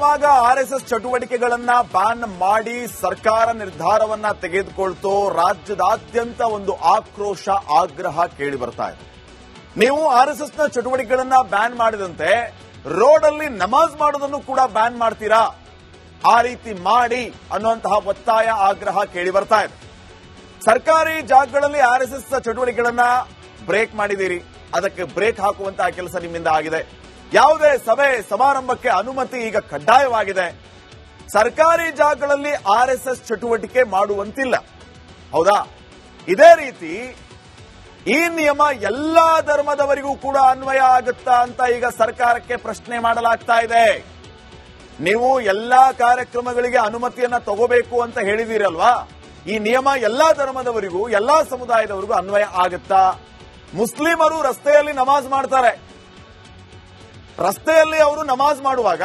ಯಾವಾಗ ಆರ್ಎಸ್ಎಸ್ ಚಟುವಟಿಕೆಗಳನ್ನ ಬ್ಯಾನ್ ಮಾಡಿ ಸರ್ಕಾರ ನಿರ್ಧಾರವನ್ನ ತೆಗೆದುಕೊಳ್ತೋ ರಾಜ್ಯದಾದ್ಯಂತ ಒಂದು ಆಕ್ರೋಶ ಆಗ್ರಹ ಕೇಳಿ ಬರ್ತಾ ಇದೆ. ನೀವು ಆರ್ಎಸ್ಎಸ್ ನ ಚಟುವಟಿಕೆಗಳನ್ನ ಬ್ಯಾನ್ ಮಾಡಿದಂತೆ ರೋಡ್ ಅಲ್ಲಿ ನಮಾಜ್ ಮಾಡೋದನ್ನು ಕೂಡ ಬ್ಯಾನ್ ಮಾಡ್ತೀರಾ, ಆ ರೀತಿ ಮಾಡಿ ಅನ್ನುವಂತಹ ಒತ್ತಾಯ ಆಗ್ರಹ ಕೇಳಿ ಬರ್ತಾ ಇದೆ. ಸರ್ಕಾರಿ ಜಾಗಗಳಲ್ಲಿ ಆರ್ಎಸ್ಎಸ್ ಚಟುವಟಿಕೆಗಳನ್ನ ಬ್ರೇಕ್ ಮಾಡಿದ್ದೀರಿ, ಅದಕ್ಕೆ ಬ್ರೇಕ್ ಹಾಕುವಂತಹ ಕೆಲಸ ನಿಮ್ಮಿಂದ ಆಗಿದೆ. ಯಾವುದೇ ಸಭೆ ಸಮಾರಂಭಕ್ಕೆ ಅನುಮತಿ ಈಗ ಕಡ್ಡಾಯವಾಗಿದೆ. ಸರ್ಕಾರಿ ಜಾಗಗಳಲ್ಲಿ ಆರ್ಎಸ್ಎಸ್ ಚಟುವಟಿಕೆ ಮಾಡುವಂತಿಲ್ಲ, ಹೌದಾ? ಇದೇ ರೀತಿ ಈ ನಿಯಮ ಎಲ್ಲಾ ಧರ್ಮದವರಿಗೂ ಕೂಡ ಅನ್ವಯ ಆಗುತ್ತಾ ಅಂತ ಈಗ ಸರ್ಕಾರಕ್ಕೆ ಪ್ರಶ್ನೆ ಮಾಡಲಾಗ್ತಾ ಇದೆ. ನೀವು ಎಲ್ಲಾ ಕಾರ್ಯಕ್ರಮಗಳಿಗೆ ಅನುಮತಿಯನ್ನ ತಗೋಬೇಕು ಅಂತ ಹೇಳಿದಿರಲ್ವಾ? ಈ ನಿಯಮ ಎಲ್ಲಾ ಧರ್ಮದವರಿಗೂ ಎಲ್ಲಾ ಸಮುದಾಯದವರಿಗೂ ಅನ್ವಯ ಆಗುತ್ತಾ? ಮುಸ್ಲಿಮರು ರಸ್ತೆಯಲ್ಲಿ ನಮಾಜ್ ಮಾಡ್ತಾರೆ, ರಸ್ತೆಯಲ್ಲಿ ಅವರು ನಮಾಜ್ ಮಾಡುವಾಗ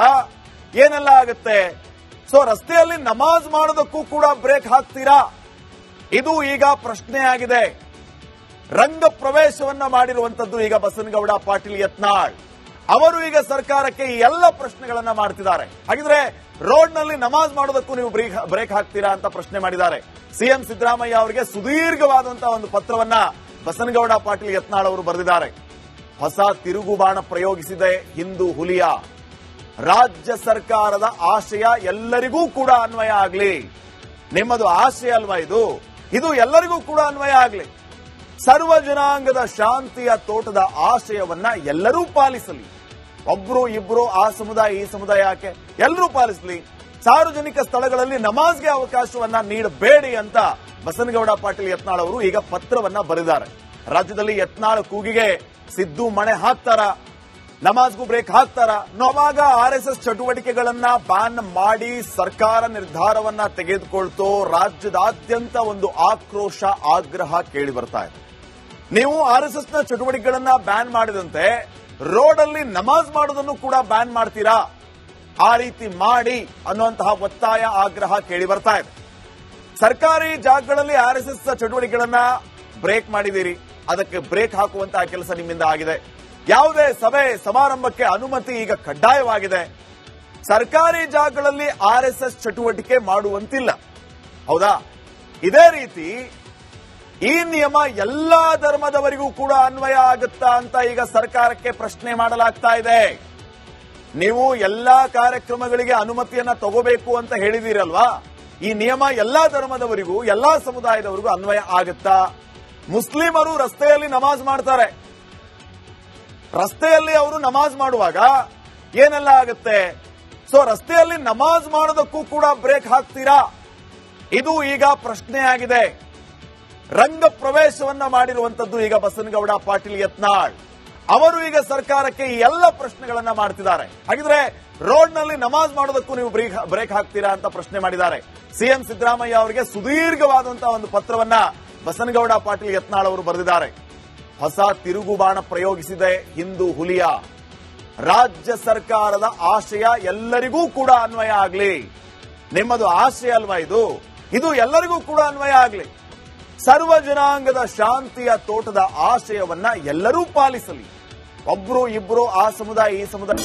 ಏನೆಲ್ಲ ಆಗುತ್ತೆ? ಸೊ ರಸ್ತೆಯಲ್ಲಿ ನಮಾಜ್ ಮಾಡೋದಕ್ಕೂ ಕೂಡ ಬ್ರೇಕ್ ಹಾಕ್ತೀರಾ? ಇದು ಈಗ ಪ್ರಶ್ನೆ ಆಗಿದೆ. ರಂಗ ಪ್ರವೇಶವನ್ನ ಮಾಡಿರುವಂತದ್ದು ಈಗ ಬಸನಗೌಡ ಪಾಟೀಲ್ ಯತ್ನಾಳ್ ಅವರು ಈಗ ಸರ್ಕಾರಕ್ಕೆ ಈ ಎಲ್ಲ ಪ್ರಶ್ನೆಗಳನ್ನ ಮಾಡ್ತಿದ್ದಾರೆ. ಹಾಗಿದ್ರೆ ರೋಡ್ ನಲ್ಲಿ ನಮಾಜ್ ಮಾಡೋದಕ್ಕೂ ನೀವು ಬ್ರೇಕ್ ಹಾಕ್ತೀರಾ ಅಂತ ಪ್ರಶ್ನೆ ಮಾಡಿದ್ದಾರೆ. ಸಿಎಂ ಸಿದ್ದರಾಮಯ್ಯ ಅವರಿಗೆ ಸುದೀರ್ಘವಾದಂತಹ ಒಂದು ಪತ್ರವನ್ನ ಬಸನಗೌಡ ಪಾಟೀಲ್ ಯತ್ನಾಳ್ ಅವರು ಬರೆದಿದ್ದಾರೆ. ಹೊಸ ತಿರುಗುಬಾಣ ಪ್ರಯೋಗಿಸಿದೆ ಹಿಂದೂ ಹುಲಿಯ. ರಾಜ್ಯ ಸರ್ಕಾರದ ಆಶಯ ಎಲ್ಲರಿಗೂ ಕೂಡ ಅನ್ವಯ ಆಗಲಿ. ನಿಮ್ಮದು ಆಶಯ ಅಲ್ವಾ ಇದು? ಇದು ಎಲ್ಲರಿಗೂ ಕೂಡ ಅನ್ವಯ ಆಗಲಿ. ಸರ್ವ ಜನಾಂಗದ ಶಾಂತಿಯ ತೋಟದ ಆಶಯವನ್ನ ಎಲ್ಲರೂ ಪಾಲಿಸಲಿ. ಒಬ್ರು ಇಬ್ರು ಆ ಸಮುದಾಯ ಈ ಸಮುದಾಯ ಯಾಕೆ, ಎಲ್ಲರೂ ಪಾಲಿಸಲಿ. ಸಾರ್ವಜನಿಕ ಸ್ಥಳಗಳಲ್ಲಿ ನಮಾಜ್ಗೆ ಅವಕಾಶವನ್ನ ನೀಡಬೇಡಿ ಅಂತ ಬಸನಗೌಡ ಪಾಟೀಲ್ ಯತ್ನಾಳ್ ಅವರು ಈಗ ಪತ್ರವನ್ನ ಬರೆದಿದ್ದಾರೆ. ರಾಜ್ಯದಲ್ಲಿ ಯತ್ನಾಳ್ ಕೂಗಿಗೆ ಸಿದ್ದು ಮಣೆ ಹಾಕ್ತಾರ, ನಮಾಜ್ಗೂ ಬ್ರೇಕ್ ಹಾಕ್ತಾರ? ನಾವಾಗ ಆರ್ಎಸ್ಎಸ್ ಚಟುವಟಿಕೆಗಳನ್ನ ಬ್ಯಾನ್ ಮಾಡಿ ಸರ್ಕಾರ ನಿರ್ಧಾರವನ್ನ ತೆಗೆದುಕೊಳ್ತೋ ರಾಜ್ಯದಾದ್ಯಂತ ಒಂದು ಆಕ್ರೋಶ ಆಗ್ರಹ ಕೇಳಿ ಬರ್ತಾ ಇದೆ. ನೀವು ಆರ್ಎಸ್ಎಸ್ ನ ಚಟುವಟಿಕೆಗಳನ್ನ ಬ್ಯಾನ್ ಮಾಡಿದಂತೆ ರೋಡ್ ಅಲ್ಲಿ ನಮಾಜ್ ಮಾಡೋದನ್ನು ಕೂಡ ಬ್ಯಾನ್ ಮಾಡ್ತೀರಾ, ಆ ರೀತಿ ಮಾಡಿ ಅನ್ನುವಂತಹ ಒತ್ತಾಯ ಆಗ್ರಹ ಕೇಳಿ ಬರ್ತಾ ಇದೆ. ಸರ್ಕಾರಿ ಜಾಗಗಳಲ್ಲಿ ಆರ್ಎಸ್ಎಸ್ ಚಟುವಟಿಕೆಗಳನ್ನ ಬ್ರೇಕ್ ಮಾಡಿದ್ದೀರಿ, ಅದಕ್ಕೆ ಬ್ರೇಕ್ ಹಾಕುವಂತಹ ಕೆಲಸ ನಿಮ್ಮಿಂದ ಆಗಿದೆ. ಯಾವುದೇ ಸಭೆ ಸಮಾರಂಭಕ್ಕೆ ಅನುಮತಿ ಈಗ ಕಡ್ಡಾಯವಾಗಿದೆ. ಸರ್ಕಾರಿ ಜಾಗಗಳಲ್ಲಿ ಆರ್ಎಸ್ಎಸ್ ಚಟುವಟಿಕೆ ಮಾಡುವಂತಿಲ್ಲ, ಹೌದಾ? ಇದೇ ರೀತಿ ಈ ನಿಯಮ ಎಲ್ಲಾ ಧರ್ಮದವರಿಗೂ ಕೂಡ ಅನ್ವಯ ಆಗುತ್ತಾ ಅಂತ ಈಗ ಸರ್ಕಾರಕ್ಕೆ ಪ್ರಶ್ನೆ ಮಾಡಲಾಗ್ತಾ ಇದೆ. ನೀವು ಎಲ್ಲಾ ಕಾರ್ಯಕ್ರಮಗಳಿಗೆ ಅನುಮತಿಯನ್ನ ತಗೋಬೇಕು ಅಂತ ಹೇಳಿದಿರಲ್ವಾ? ಈ ನಿಯಮ ಎಲ್ಲಾ ಧರ್ಮದವರಿಗೂ ಎಲ್ಲಾ ಸಮುದಾಯದವರಿಗೂ ಅನ್ವಯ ಆಗುತ್ತಾ? ಮುಸ್ಲಿಮರು ರಸ್ತೆಯಲ್ಲಿ ನಮಾಜ್ ಮಾಡ್ತಾರೆ, ರಸ್ತೆಯಲ್ಲಿ ಅವರು ನಮಾಜ್ ಮಾಡುವಾಗ ಏನೆಲ್ಲ ಆಗುತ್ತೆ? ಸೊ ರಸ್ತೆಯಲ್ಲಿ ನಮಾಜ್ ಮಾಡೋದಕ್ಕೂ ಕೂಡ ಬ್ರೇಕ್ ಹಾಕ್ತೀರಾ? ಇದು ಈಗ ಪ್ರಶ್ನೆ ಆಗಿದೆ. ರಂಗ ಪ್ರವೇಶವನ್ನ ಮಾಡಿರುವಂತದ್ದು ಈಗ ಬಸನಗೌಡ ಪಾಟೀಲ್ ಯತ್ನಾಳ್ ಅವರು ಈಗ ಸರ್ಕಾರಕ್ಕೆ ಈ ಎಲ್ಲ ಪ್ರಶ್ನೆಗಳನ್ನ ಮಾಡ್ತಿದ್ದಾರೆ. ಹಾಗಿದ್ರೆ ರೋಡ್ ನಲ್ಲಿ ನಮಾಜ್ ಮಾಡೋದಕ್ಕೂ ನೀವು ಬ್ರೇಕ್ ಹಾಕ್ತೀರಾ ಅಂತ ಪ್ರಶ್ನೆ ಮಾಡಿದ್ದಾರೆ. ಸಿಎಂ ಸಿದ್ದರಾಮಯ್ಯ ಅವರಿಗೆ ಸುದೀರ್ಘವಾದಂತಹ ಒಂದು ಪತ್ರವನ್ನ ಬಸನಗೌಡ ಪಾಟೀಲ್ ಯತ್ನಾಳ್ ಅವರು ಬರೆದಿದ್ದಾರೆ. ಹೊಸ ತಿರುಗುಬಾಣ ಪ್ರಯೋಗಿಸಿದೆ ಹಿಂದೂ ಹುಲಿಯ. ರಾಜ್ಯ ಸರ್ಕಾರದ ಆಶಯ ಎಲ್ಲರಿಗೂ ಕೂಡ ಅನ್ವಯ ಆಗಲಿ. ನಿಮ್ಮದು ಆಶಯ ಅಲ್ವಾ ಇದು? ಇದು ಎಲ್ಲರಿಗೂ ಕೂಡ ಅನ್ವಯ ಆಗಲಿ. ಸರ್ವ ಜನಾಂಗದ ಶಾಂತಿಯ ತೋಟದ ಆಶಯವನ್ನ ಎಲ್ಲರೂ ಪಾಲಿಸಲಿ. ಒಬ್ರು ಇಬ್ರು ಆ ಸಮುದಾಯ ಈ ಸಮುದಾಯ